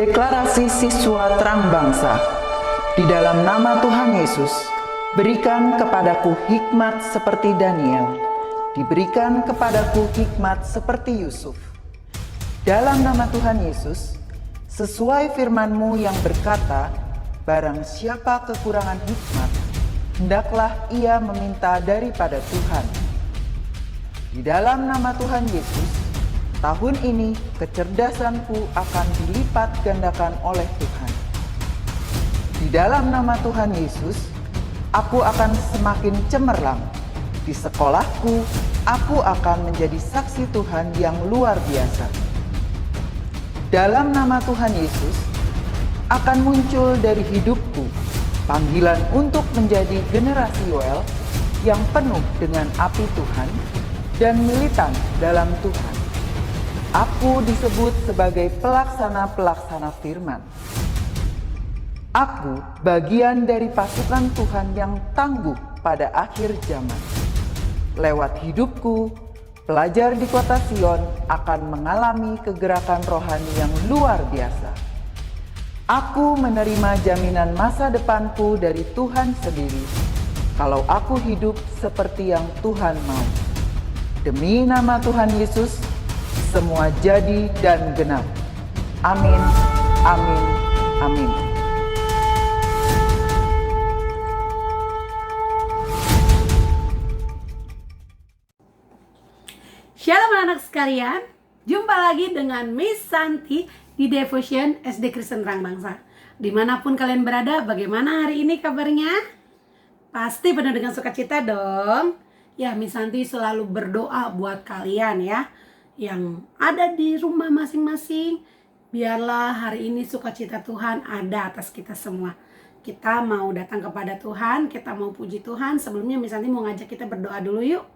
Deklarasi siswa terang bangsa. Di dalam nama Tuhan Yesus, berikan kepadaku hikmat seperti Daniel. Diberikan kepadaku hikmat seperti Yusuf. Dalam nama Tuhan Yesus, sesuai firman-Mu yang berkata, barang siapa kekurangan hikmat, hendaklah ia meminta daripada Tuhan. Di dalam nama Tuhan Yesus, tahun ini kecerdasanku akan dilipat gandakan oleh Tuhan. Di dalam nama Tuhan Yesus, aku akan semakin cemerlang. Di sekolahku, aku akan menjadi saksi Tuhan yang luar biasa. Dalam nama Tuhan Yesus, akan muncul dari hidupku panggilan untuk menjadi generasi Yoel yang penuh dengan api Tuhan dan militan dalam Tuhan. Aku disebut sebagai pelaksana-pelaksana firman. Aku bagian dari pasukan Tuhan yang tangguh pada akhir zaman. Lewat hidupku, pelajar di kota Sion akan mengalami kegerakan rohani yang luar biasa. Aku menerima jaminan masa depanku dari Tuhan sendiri, kalau aku hidup seperti yang Tuhan mau. Demi nama Tuhan Yesus, semua jadi dan genap. Amin, amin, amin. Shalom anak sekalian, jumpa lagi dengan Miss Santi di Devotion SD Kristen Terang Bangsa. Dimanapun kalian berada, bagaimana hari ini kabarnya? Pasti penuh dengan sukacita dong. Ya, Miss Santi selalu berdoa buat kalian ya, yang ada di rumah masing-masing. Biarlah hari ini sukacita Tuhan ada atas kita semua. Kita mau datang kepada Tuhan, kita mau puji Tuhan. Sebelumnya Miss Santi mau ngajak kita berdoa dulu yuk.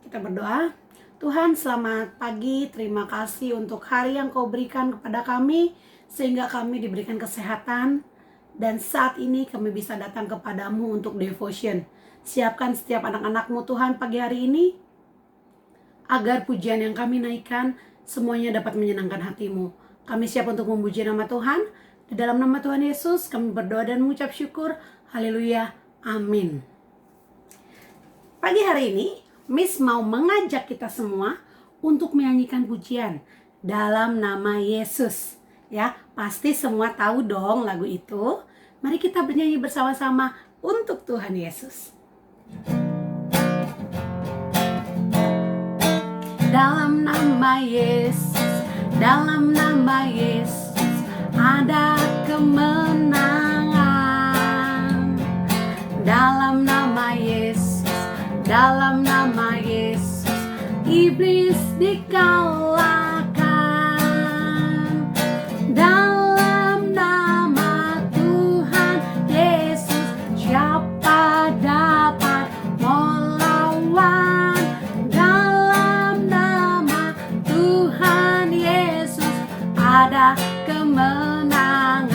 Kita berdoa. Tuhan, selamat pagi, terima kasih untuk hari yang Kau berikan kepada kami, sehingga kami diberikan kesehatan, dan saat ini kami bisa datang kepadamu untuk devotion. Siapkan setiap anak-anak-Mu Tuhan pagi hari ini, agar pujian yang kami naikkan semuanya dapat menyenangkan hati-Mu. Kami siap untuk memuji nama Tuhan. Di dalam nama Tuhan Yesus kami berdoa dan mengucap syukur. Haleluya, amin. Pagi hari ini Miss mau mengajak kita semua untuk menyanyikan pujian dalam nama Yesus. Ya, pasti semua tahu dong lagu itu. Mari kita bernyanyi bersama-sama untuk Tuhan Yesus. Dalam nama Yesus, dalam nama Yesus, ada kemenangan. Dalam nama Yesus, dalam nama Yesus, iblis dikalahkan. Dalam nama Tuhan Yesus, siapa dapat melawan? Dalam nama Tuhan Yesus, ada kemenangan.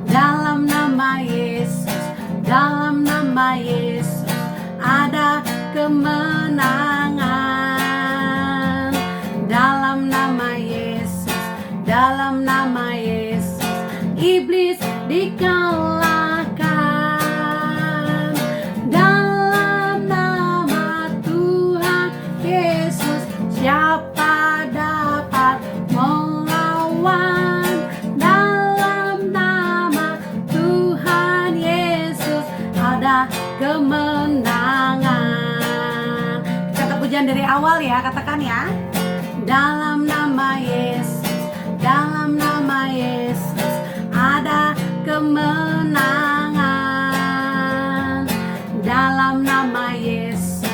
Dalam nama Yesus, dalam nama Yesus, ada kemenangan. Dalam nama Yesus, dalam nama Yesus, iblis dikalahkan. Dalam nama Tuhan Yesus, siapa dapat melawan? Dalam nama Tuhan Yesus, ada kemenangan. Kata pujian dari awal ya, katakan ya. Dalam nama Yesus, dalam nama Yesus, ada kemenangan. Dalam nama Yesus,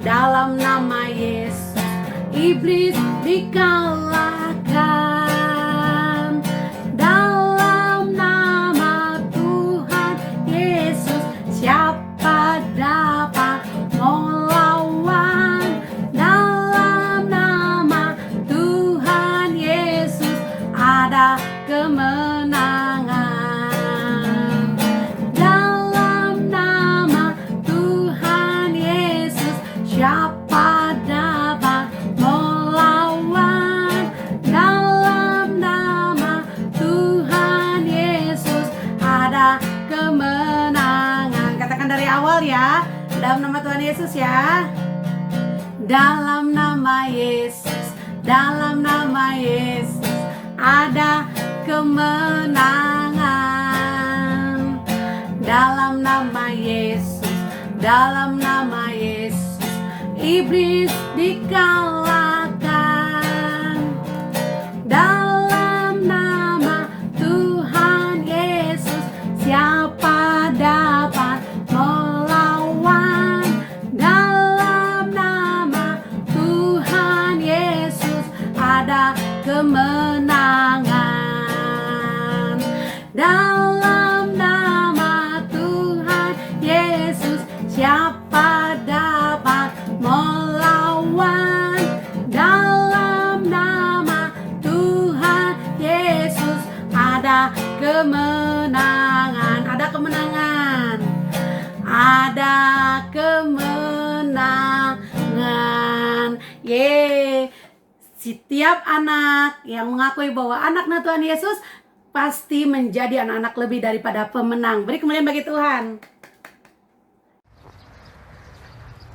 dalam nama Yesus, iblis dikalahkan. Dalam nama Tuhan Yesus, siapa dapat melawan? Dalam nama Tuhan kemenangan. Katakan dari awal ya. Dalam nama Tuhan Yesus ya. Dalam nama Yesus, dalam nama Yesus ada kemenangan. Dalam nama Yesus, dalam nama Yesus iblis dikalahkan. Dalam nama Tuhan Yesus siapa dapat melawan? Dalam nama Tuhan Yesus ada kemenangan. Dalam nama Tuhan Yesus siapa dapat melawan? Dalam nama Tuhan Yesus ada kemenangan. Ada kemenangan. Ada kemenangan. Yeay. Setiap anak yang mengakui bahwa anaknya Tuhan Yesus pasti menjadi anak-anak lebih daripada pemenang. Beri kemuliaan bagi Tuhan.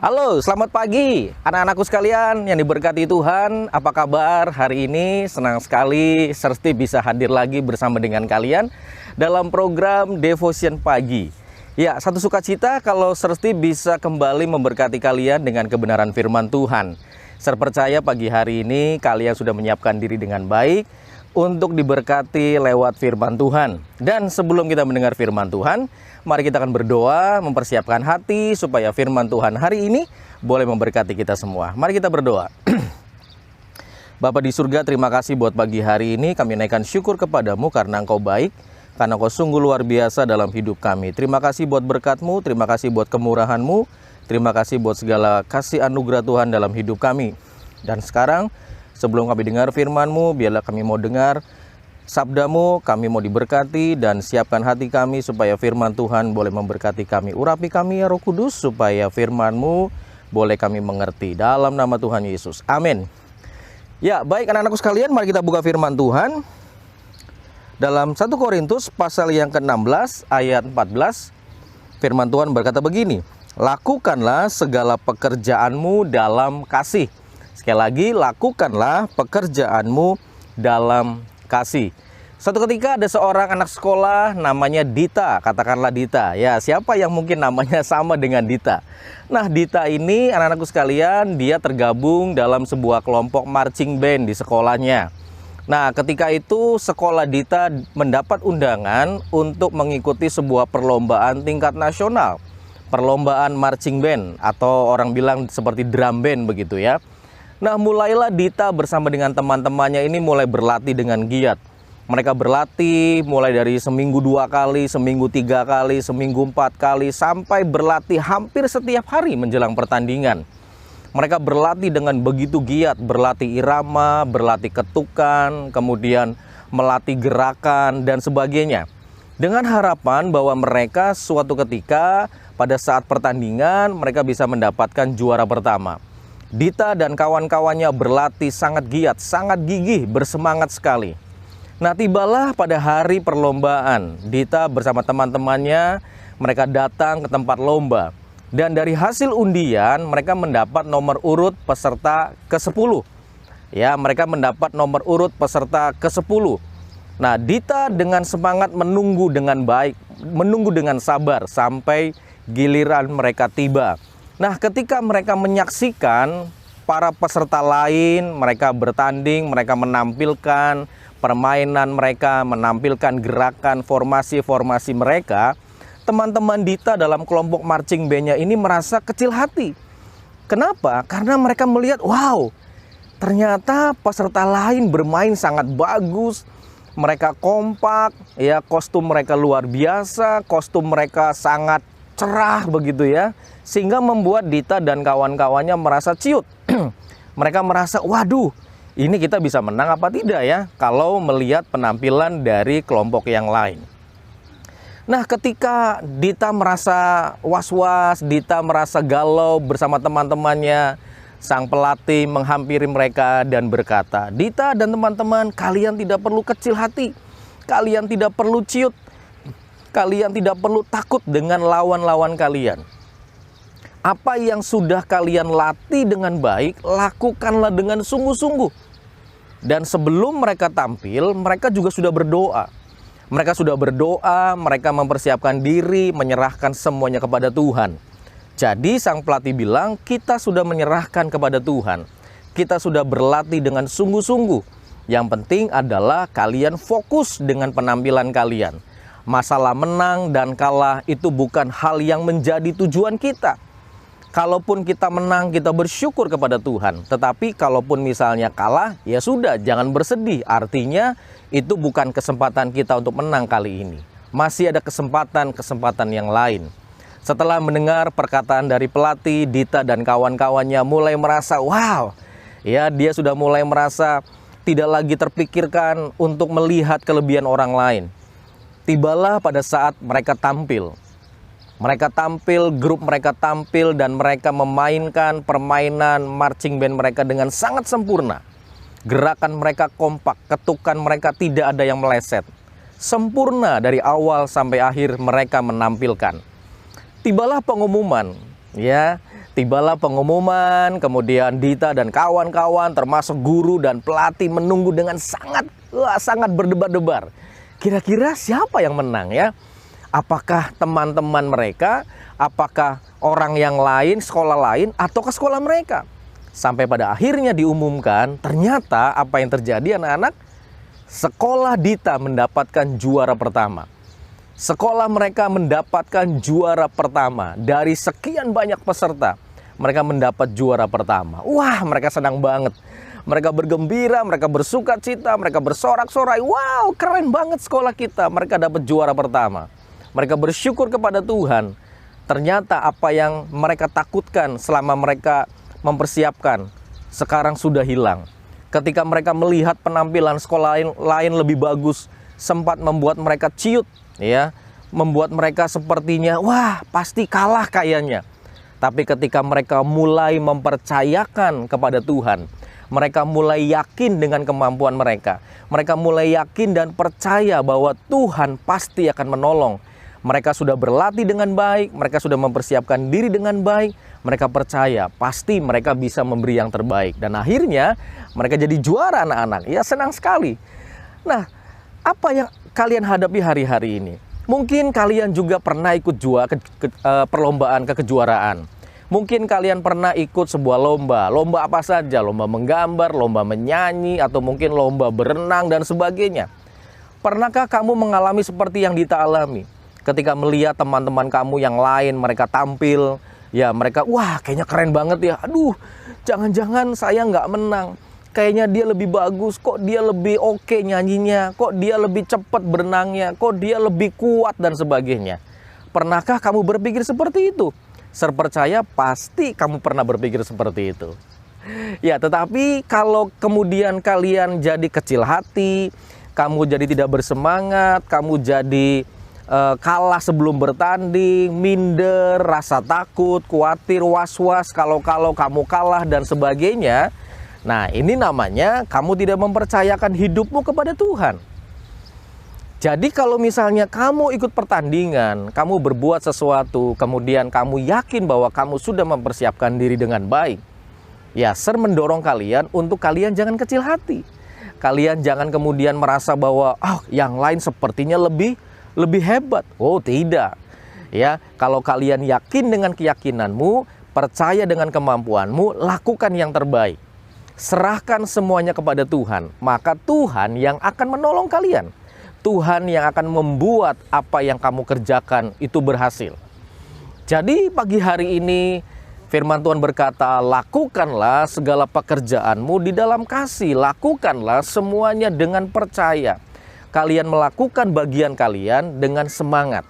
Halo, selamat pagi anak-anakku sekalian yang diberkati Tuhan. Apa kabar hari ini? Senang sekali Sersti bisa hadir lagi bersama dengan kalian dalam program Devotion Pagi. Ya, satu sukacita kalau Sersti bisa kembali memberkati kalian dengan kebenaran firman Tuhan. Saya percaya pagi hari ini kalian sudah menyiapkan diri dengan baik untuk diberkati lewat firman Tuhan. Dan sebelum kita mendengar firman Tuhan, mari kita akan berdoa, mempersiapkan hati supaya firman Tuhan hari ini boleh memberkati kita semua. Mari kita berdoa. Bapa di surga, terima kasih buat pagi hari ini. Kami naikkan syukur kepadamu karena Engkau baik, karena Engkau sungguh luar biasa dalam hidup kami. Terima kasih buat berkat-Mu, terima kasih buat kemurahan-Mu, terima kasih buat segala kasih anugerah Tuhan dalam hidup kami. Dan sekarang, sebelum kami dengar firman-Mu, biarlah kami mau dengar sabda-Mu, kami mau diberkati dan siapkan hati kami supaya firman Tuhan boleh memberkati kami. Urapi kami ya Roh Kudus supaya firman-Mu boleh kami mengerti. Dalam nama Tuhan Yesus. Amin. Ya, baik anak-anakku sekalian, mari kita buka firman Tuhan. Dalam 1 Korintus pasal yang ke-16 ayat 14, firman Tuhan berkata begini. Lakukanlah segala pekerjaanmu dalam kasih. Sekali lagi, lakukanlah pekerjaanmu dalam kasih. Suatu ketika ada seorang anak sekolah namanya Dita, katakanlah Dita. Ya, siapa yang mungkin namanya sama dengan Dita? Nah, Dita ini anak-anakku sekalian, dia tergabung dalam sebuah kelompok marching band di sekolahnya. Nah, ketika itu sekolah Dita mendapat undangan untuk mengikuti sebuah perlombaan tingkat nasional. Perlombaan marching band atau orang bilang seperti drum band begitu ya. Nah, mulailah Dita bersama dengan teman-temannya ini mulai berlatih dengan giat. Mereka berlatih mulai dari seminggu 2 kali, seminggu 3 kali, seminggu 4 kali, sampai berlatih hampir setiap hari menjelang pertandingan. Mereka berlatih dengan begitu giat, berlatih irama, berlatih ketukan, kemudian melatih gerakan dan sebagainya. Dengan harapan bahwa mereka suatu ketika pada saat pertandingan mereka bisa mendapatkan juara pertama. Dita dan kawan-kawannya berlatih sangat giat, sangat gigih, bersemangat sekali. Nah, tibalah pada hari perlombaan. Dita bersama teman-temannya, mereka datang ke tempat lomba. Dan dari hasil undian, mereka mendapat nomor urut peserta ke-10. Ya, mereka mendapat nomor urut peserta ke-10. Nah, Dita dengan semangat menunggu dengan baik, menunggu dengan sabar sampai giliran mereka tiba. Nah, ketika mereka menyaksikan para peserta lain, mereka bertanding, mereka menampilkan permainan mereka, menampilkan gerakan formasi-formasi mereka, teman-teman Dita dalam kelompok marching band-nya ini merasa kecil hati. Kenapa? Karena mereka melihat, wow, ternyata peserta lain bermain sangat bagus. Mereka kompak, ya, kostum mereka luar biasa, kostum mereka sangat cerah begitu ya. Sehingga membuat Dita dan kawan-kawannya merasa ciut. Mereka merasa, waduh, ini kita bisa menang apa tidak ya kalau melihat penampilan dari kelompok yang lain. Nah, ketika Dita merasa was-was, Dita merasa galau bersama teman-temannya, sang pelatih menghampiri mereka dan berkata, Dita dan teman-teman, kalian tidak perlu kecil hati, kalian tidak perlu ciut. Kalian tidak perlu takut dengan lawan-lawan kalian. Apa yang sudah kalian latih dengan baik, lakukanlah dengan sungguh-sungguh. Dan sebelum mereka tampil, mereka juga sudah berdoa. Mereka sudah berdoa, mereka mempersiapkan diri, menyerahkan semuanya kepada Tuhan. Jadi sang pelatih bilang, kita sudah menyerahkan kepada Tuhan. Kita sudah berlatih dengan sungguh-sungguh. Yang penting adalah kalian fokus dengan penampilan kalian. Masalah menang dan kalah itu bukan hal yang menjadi tujuan kita. Kalaupun kita menang, kita bersyukur kepada Tuhan. Tetapi kalaupun misalnya kalah, ya sudah, jangan bersedih. Artinya itu bukan kesempatan kita untuk menang kali ini. Masih ada kesempatan-kesempatan yang lain. Setelah mendengar perkataan dari pelatih, Dita dan kawan-kawannya mulai merasa, wow, ya dia sudah mulai merasa tidak lagi terpikirkan untuk melihat kelebihan orang lain. Tibalah pada saat mereka tampil. Mereka tampil, grup mereka tampil, dan mereka memainkan permainan marching band mereka dengan sangat sempurna. Gerakan mereka kompak, ketukan mereka tidak ada yang meleset. Sempurna dari awal sampai akhir mereka menampilkan. Tibalah pengumuman, ya. Tibalah pengumuman, kemudian Dita dan kawan-kawan termasuk guru dan pelatih menunggu dengan sangat berdebar-debar. Kira-kira siapa yang menang ya? Apakah teman-teman mereka, apakah orang yang lain, sekolah lain, atau ke sekolah mereka? Sampai pada akhirnya diumumkan, ternyata apa yang terjadi anak-anak? Sekolah Dita mendapatkan juara pertama. Sekolah mereka mendapatkan juara pertama. Dari sekian banyak peserta, mereka mendapat juara pertama. Wah, mereka senang banget. Mereka bergembira, mereka bersuka cita, mereka bersorak-sorai. Wow, keren banget sekolah kita. Mereka dapat juara pertama. Mereka bersyukur kepada Tuhan. Ternyata apa yang mereka takutkan selama mereka mempersiapkan sekarang sudah hilang. Ketika mereka melihat penampilan sekolah lain lebih bagus, sempat membuat mereka ciut, ya, membuat mereka sepertinya wah pasti kalah kayaknya. Tapi ketika mereka mulai mempercayakan kepada Tuhan, mereka mulai yakin dengan kemampuan mereka. Mereka mulai yakin dan percaya bahwa Tuhan pasti akan menolong. Mereka sudah berlatih dengan baik, mereka sudah mempersiapkan diri dengan baik, mereka percaya pasti mereka bisa memberi yang terbaik. Dan akhirnya mereka jadi juara anak-anak. Ya, senang sekali. Nah, apa yang kalian hadapi hari-hari ini? Mungkin kalian juga pernah ikut perlombaan kekejuaraan. Mungkin kalian pernah ikut sebuah lomba. Lomba apa saja? Lomba menggambar, lomba menyanyi, atau mungkin lomba berenang dan sebagainya. Pernahkah kamu mengalami seperti yang Dita alami? Ketika melihat teman-teman kamu yang lain, mereka tampil, ya mereka, wah kayaknya keren banget ya. Aduh, jangan-jangan saya nggak menang. Kayaknya dia lebih bagus, kok dia lebih oke nyanyinya, kok dia lebih cepat berenangnya, kok dia lebih kuat dan sebagainya. Pernahkah kamu berpikir seperti itu? Saya percaya pasti kamu pernah berpikir seperti itu. Ya, tetapi kalau kemudian kalian jadi kecil hati, kamu jadi tidak bersemangat, kamu jadi kalah sebelum bertanding, minder, rasa takut, khawatir, was-was kalau kamu kalah dan sebagainya. Nah, ini namanya kamu tidak mempercayakan hidupmu kepada Tuhan. Jadi kalau misalnya kamu ikut pertandingan, kamu berbuat sesuatu, kemudian kamu yakin bahwa kamu sudah mempersiapkan diri dengan baik, ya saya mendorong kalian untuk kalian jangan kecil hati. Kalian jangan kemudian merasa bahwa yang lain sepertinya lebih hebat. Oh tidak. Ya, kalau kalian yakin dengan keyakinanmu, percaya dengan kemampuanmu, lakukan yang terbaik. Serahkan semuanya kepada Tuhan, maka Tuhan yang akan menolong kalian. Tuhan yang akan membuat apa yang kamu kerjakan itu berhasil. Jadi pagi hari ini firman Tuhan berkata, lakukanlah segala pekerjaanmu di dalam kasih. Lakukanlah semuanya dengan percaya. Kalian melakukan bagian kalian dengan semangat.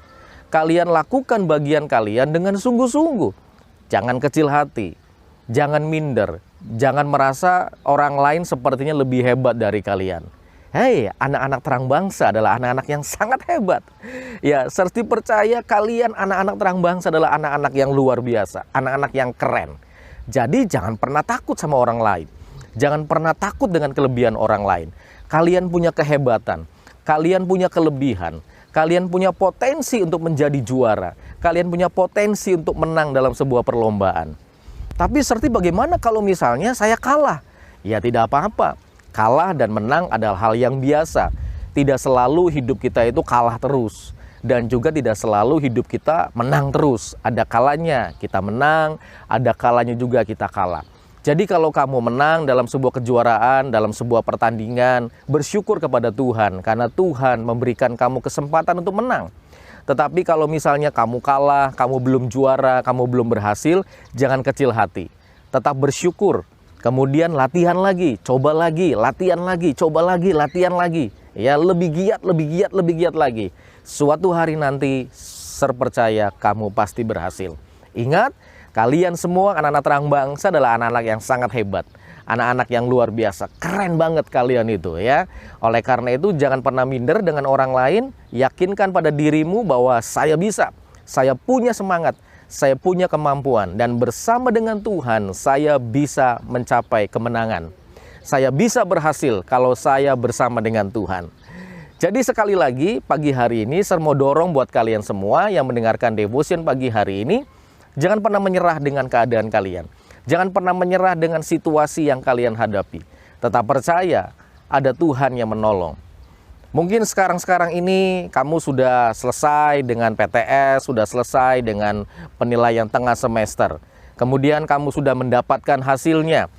Kalian lakukan bagian kalian dengan sungguh-sungguh. Jangan kecil hati. Jangan minder. Jangan merasa orang lain sepertinya lebih hebat dari kalian. Hei, anak-anak terang bangsa adalah anak-anak yang sangat hebat. Ya, serti percaya kalian anak-anak terang bangsa adalah anak-anak yang luar biasa. Anak-anak yang keren. Jadi jangan pernah takut sama orang lain. Jangan pernah takut dengan kelebihan orang lain. Kalian punya kehebatan. Kalian punya kelebihan, Kalian punya potensi untuk menjadi juara. Kalian punya potensi untuk menang dalam sebuah perlombaan. Tapi seperti bagaimana kalau misalnya saya kalah? Ya tidak apa-apa. Kalah dan menang adalah hal yang biasa. Tidak selalu hidup kita itu kalah terus. Dan juga tidak selalu hidup kita menang terus. Ada kalanya kita menang, ada kalanya juga kita kalah. Jadi kalau kamu menang dalam sebuah kejuaraan, dalam sebuah pertandingan, bersyukur kepada Tuhan karena Tuhan memberikan kamu kesempatan untuk menang. Tetapi kalau misalnya kamu kalah, kamu belum juara, kamu belum berhasil, jangan kecil hati. Tetap bersyukur. Kemudian latihan lagi, coba lagi, latihan lagi, coba lagi, latihan lagi. Ya, lebih giat, lebih giat, lebih giat lagi. Suatu hari nanti, terpercaya kamu pasti berhasil. Ingat, kalian semua anak-anak terang bangsa adalah anak-anak yang sangat hebat. Anak-anak yang luar biasa. Keren banget kalian itu ya. Oleh karena itu jangan pernah minder dengan orang lain. Yakinkan pada dirimu bahwa saya bisa. Saya punya semangat. Saya punya kemampuan. Dan bersama dengan Tuhan saya bisa mencapai kemenangan. Saya bisa berhasil kalau saya bersama dengan Tuhan. Jadi sekali lagi pagi hari ini saya mau dorong buat kalian semua yang mendengarkan devotion pagi hari ini. Jangan pernah menyerah dengan keadaan kalian. Jangan pernah menyerah dengan situasi yang kalian hadapi. Tetap percaya ada Tuhan yang menolong. Mungkin sekarang ini kamu sudah selesai dengan PTS, sudah selesai dengan penilaian tengah semester. Kemudian kamu sudah mendapatkan hasilnya.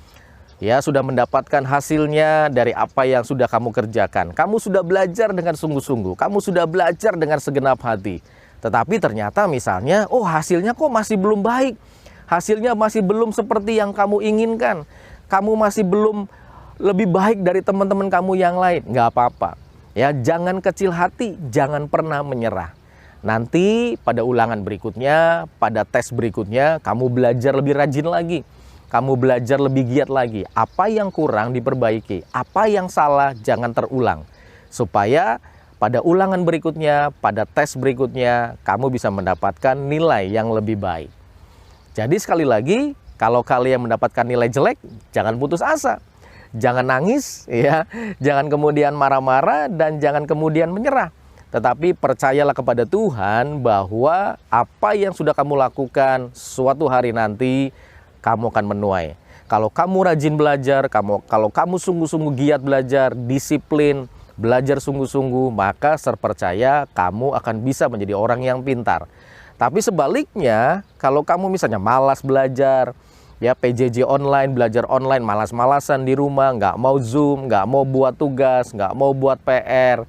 Ya, sudah mendapatkan hasilnya dari apa yang sudah kamu kerjakan. Kamu sudah belajar dengan sungguh-sungguh. Kamu sudah belajar dengan segenap hati. Tetapi ternyata misalnya, oh hasilnya kok masih belum baik. Hasilnya masih belum seperti yang kamu inginkan. Kamu masih belum lebih baik dari teman-teman kamu yang lain. Nggak apa-apa. Ya, jangan kecil hati, jangan pernah menyerah. Nanti pada ulangan berikutnya, pada tes berikutnya, kamu belajar lebih rajin lagi. Kamu belajar lebih giat lagi. Apa yang kurang diperbaiki. Apa yang salah jangan terulang. Supaya pada ulangan berikutnya, pada tes berikutnya, kamu bisa mendapatkan nilai yang lebih baik. Jadi sekali lagi, kalau kalian mendapatkan nilai jelek, jangan putus asa. Jangan nangis, ya. Jangan kemudian marah-marah dan jangan kemudian menyerah. Tetapi percayalah kepada Tuhan bahwa apa yang sudah kamu lakukan suatu hari nanti, kamu akan menuai. Kalau kamu rajin belajar, kalau kamu sungguh-sungguh giat belajar, disiplin, belajar sungguh-sungguh, maka terpercaya kamu akan bisa menjadi orang yang pintar. Tapi sebaliknya, kalau kamu misalnya malas belajar, ya PJJ online, belajar online, malas-malasan di rumah, nggak mau Zoom, nggak mau buat tugas, nggak mau buat PR,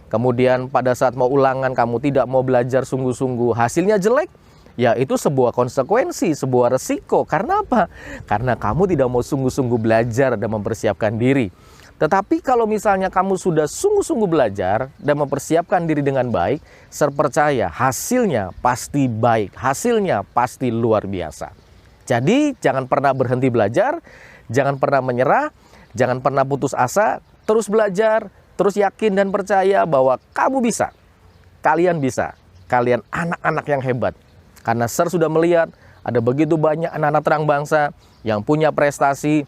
kemudian pada saat mau ulangan kamu tidak mau belajar sungguh-sungguh, hasilnya jelek, ya itu sebuah konsekuensi, sebuah resiko. Karena apa? Karena kamu tidak mau sungguh-sungguh belajar dan mempersiapkan diri. Tetapi kalau misalnya kamu sudah sungguh-sungguh belajar dan mempersiapkan diri dengan baik, terpercaya hasilnya pasti baik, hasilnya pasti luar biasa. Jadi jangan pernah berhenti belajar, jangan pernah menyerah, jangan pernah putus asa, terus belajar, terus yakin dan percaya bahwa kamu bisa. Kalian bisa, kalian anak-anak yang hebat. Karena Ser sudah melihat ada begitu banyak anak-anak terang bangsa yang punya prestasi,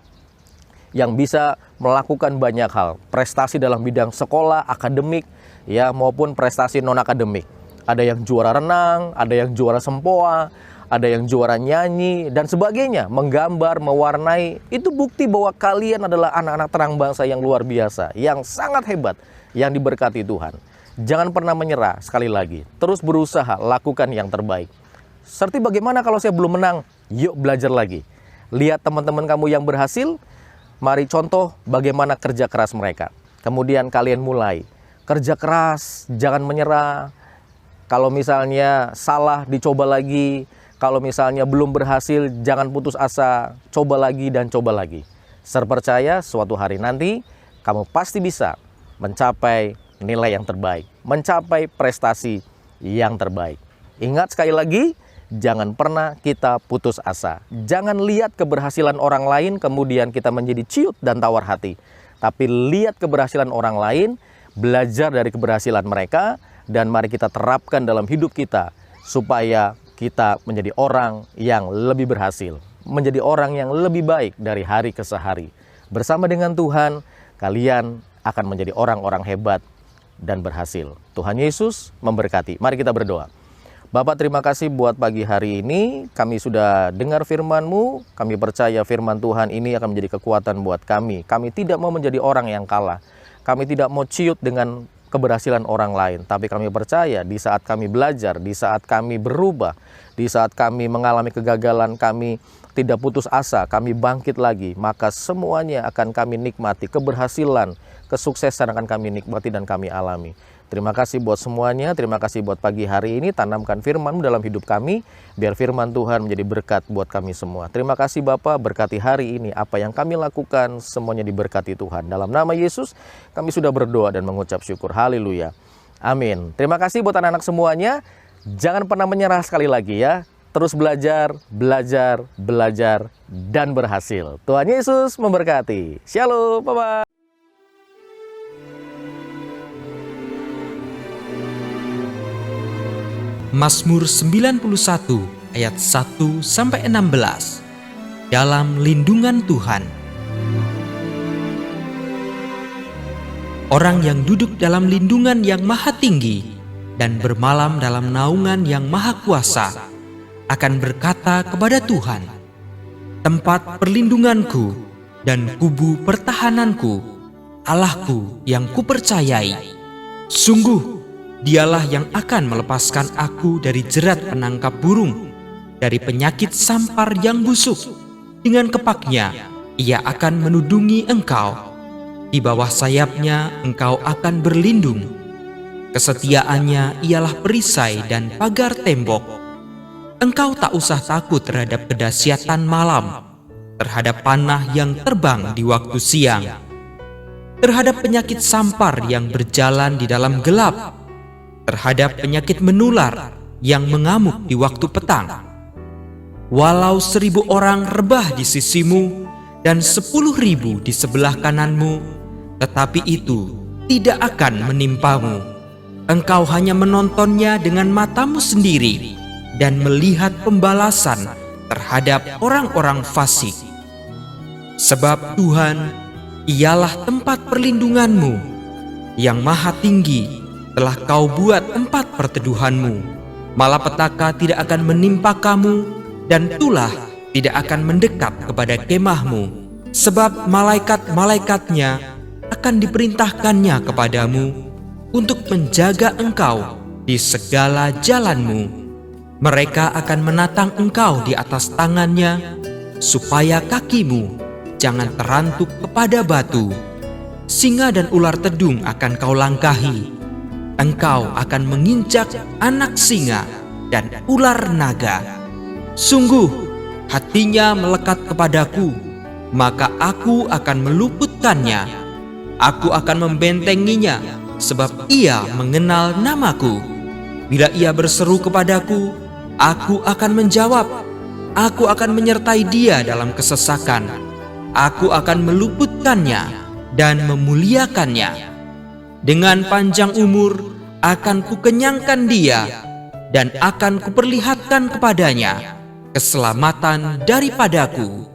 yang bisa melakukan banyak hal. Prestasi dalam bidang sekolah, akademik, ya maupun prestasi non-akademik. Ada yang juara renang, ada yang juara sempoa, ada yang juara nyanyi, dan sebagainya. Menggambar, mewarnai, itu bukti bahwa kalian adalah anak-anak terang bangsa yang luar biasa, yang sangat hebat, yang diberkati Tuhan. Jangan pernah menyerah, sekali lagi. Terus berusaha, lakukan yang terbaik. Seperti bagaimana kalau saya belum menang? Yuk belajar lagi. Lihat teman-teman kamu yang berhasil, mari contoh bagaimana kerja keras mereka. Kemudian kalian mulai. Kerja keras, jangan menyerah. Kalau misalnya salah, dicoba lagi. Kalau misalnya belum berhasil, jangan putus asa. Coba lagi dan coba lagi. Terpercaya suatu hari nanti, kamu pasti bisa mencapai nilai yang terbaik. Mencapai prestasi yang terbaik. Ingat sekali lagi, jangan pernah kita putus asa. Jangan lihat keberhasilan orang lain kemudian kita menjadi ciut dan tawar hati. Tapi lihat keberhasilan orang lain, belajar dari keberhasilan mereka, dan mari kita terapkan dalam hidup kita supaya kita menjadi orang yang lebih berhasil, menjadi orang yang lebih baik dari hari ke hari. Bersama dengan Tuhan, kalian akan menjadi orang-orang hebat dan berhasil. Tuhan Yesus memberkati. Mari kita berdoa. Bapak, terima kasih buat pagi hari ini. Kami sudah dengar firman-Mu. Kami percaya firman Tuhan ini akan menjadi kekuatan buat kami. Kami tidak mau menjadi orang yang kalah. Kami tidak mau ciut dengan keberhasilan orang lain. Tapi kami percaya di saat kami belajar, di saat kami berubah, di saat kami mengalami kegagalan, kami tidak putus asa, kami bangkit lagi. Maka semuanya akan kami nikmati. Keberhasilan, kesuksesan akan kami nikmati dan kami alami. Terima kasih buat semuanya, terima kasih buat pagi hari ini. Tanamkan firman-Mu dalam hidup kami, biar firman Tuhan menjadi berkat buat kami semua. Terima kasih Bapa, berkati hari ini. Apa yang kami lakukan, semuanya diberkati Tuhan. Dalam nama Yesus, kami sudah berdoa dan mengucap syukur. Haleluya. Amin. Terima kasih buat anak-anak semuanya. Jangan pernah menyerah sekali lagi ya. Terus belajar, belajar, belajar, dan berhasil. Tuhan Yesus memberkati. Shalom, bye-bye. Mazmur 91 ayat 1-16. Dalam lindungan Tuhan. Orang yang duduk dalam lindungan yang maha tinggi dan bermalam dalam naungan yang maha kuasa akan berkata kepada Tuhan, tempat perlindunganku dan kubu pertahananku, Allahku yang kupercayai. Sungguh Dialah yang akan melepaskan aku dari jerat penangkap burung, dari penyakit sampar yang busuk. Dengan kepaknya, ia akan menudungi engkau. Di bawah sayapnya engkau akan berlindung. Kesetiaannya ialah perisai dan pagar tembok. Engkau tak usah takut terhadap kedahsyatan malam, terhadap panah yang terbang di waktu siang, terhadap penyakit sampar yang berjalan di dalam gelap, terhadap penyakit menular yang mengamuk di waktu petang. Walau 1000 orang rebah di sisimu dan 10.000 di sebelah kananmu, tetapi itu tidak akan menimpamu. Engkau hanya menontonnya dengan matamu sendiri dan melihat pembalasan terhadap orang-orang fasik. Sebab Tuhan ialah tempat perlindunganmu, yang maha tinggi telah kau buat tempat perteduhanmu. Malapetaka tidak akan menimpa kamu, dan tulah tidak akan mendekat kepada kemahmu. Sebab malaikat-malaikatnya akan diperintahkannya kepadamu untuk menjaga engkau di segala jalanmu. Mereka akan menatang engkau di atas tangannya, supaya kakimu jangan terantuk kepada batu. Singa dan ular tedung akan kau langkahi. Engkau akan menginjak anak singa dan ular naga. Sungguh, hatinya melekat kepadaku, maka aku akan meluputkannya. Aku akan membentenginya, sebab ia mengenal namaku. Bila ia berseru kepadaku, aku akan menjawab. Aku akan menyertai dia dalam kesesakan. Aku akan meluputkannya dan memuliakannya. Dengan panjang umur akan kukenyangkan dia, dan akan kuperlihatkan kepadanya keselamatan daripadaku.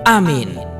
Amin.